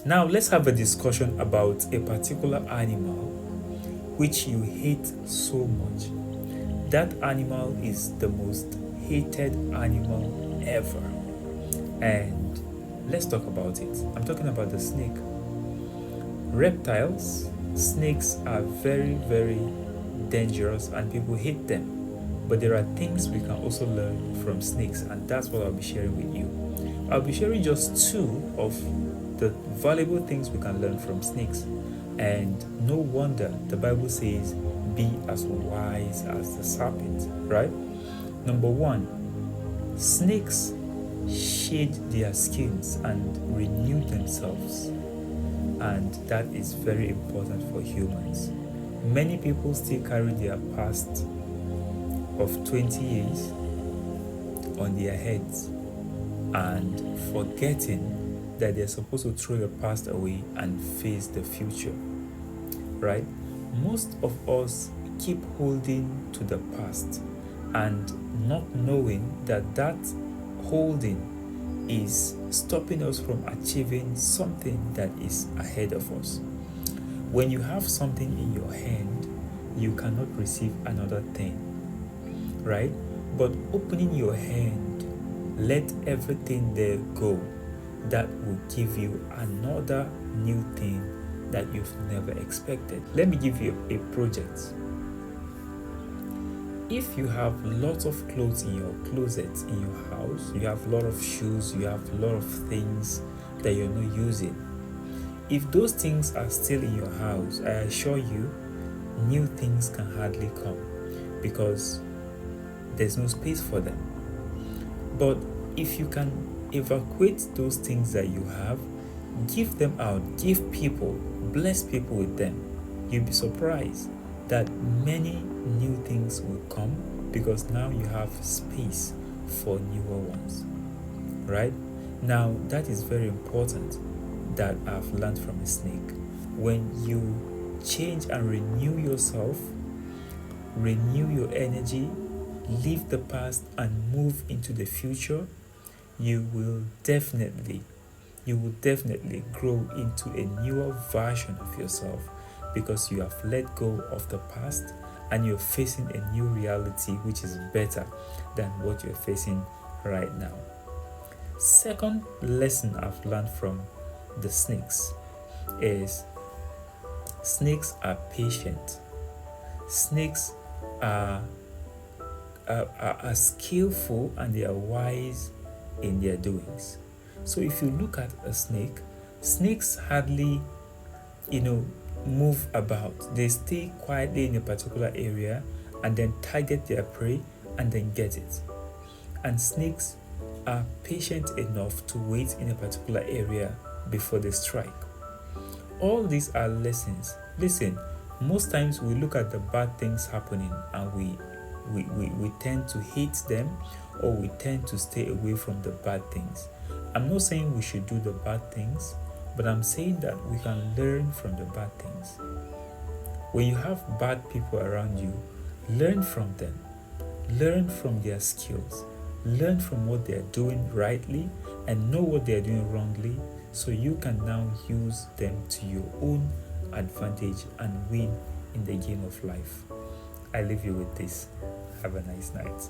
Now let's have a discussion about a particular animal which you hate so much. That animal is the most hated animal ever. And let's talk about it. I'm talking about the snake. Reptiles, snakes are very, very dangerous and people hate them. But there are things we can also learn from snakes, and that's what I'll be sharing with you. I'll be sharing just two of the valuable things we can learn from snakes. And no wonder the Bible says, be as wise as the serpent, right? Number one, snakes shed their skins and renew themselves. And that is very important for humans. Many people still carry their past of 20 years on their heads and forgetting that they're supposed to throw the past away and face the future, right? Most of us keep holding to the past and not knowing that that holding is stopping us from achieving something that is ahead of us. When you have something in your hand, you cannot receive another thing, right? But opening your hand, let everything there go. That will give you another new thing that you've never expected. Let me give you a project. If you have lots of clothes in your closet, in your house, you have a lot of shoes, you have a lot of things that you're not using. If those things are still in your house, I assure you, new things can hardly come because there's no space for them. But if you can evacuate those things that you have, give them out, give people, bless people with them, you'll be surprised that many new things will come because now you have space for newer ones, right? Now that is very important that I've learned from a snake. When you change and renew yourself, renew your energy, leave the past and move into the future, you will definitely grow into a newer version of yourself because you have let go of the past and you're facing a new reality which is better than what you're facing right now. Second lesson I've learned from the snakes is snakes are patient. Snakes are skillful and they are wise in their doings. So if you look at a snake, snakes hardly, move about. They stay quietly in a particular area and then target their prey and then get it. And snakes are patient enough to wait in a particular area before they strike. All these are lessons. Listen, most times we look at the bad things happening and we tend to hate them or we tend to stay away from the bad things. I'm not saying we should do the bad things, but I'm saying that we can learn from the bad things. When you have bad people around you, learn from them. Learn from their skills. Learn from what they are doing rightly and know what they are doing wrongly so you can now use them to your own advantage and win in the game of life. I leave you with this. Have a nice night.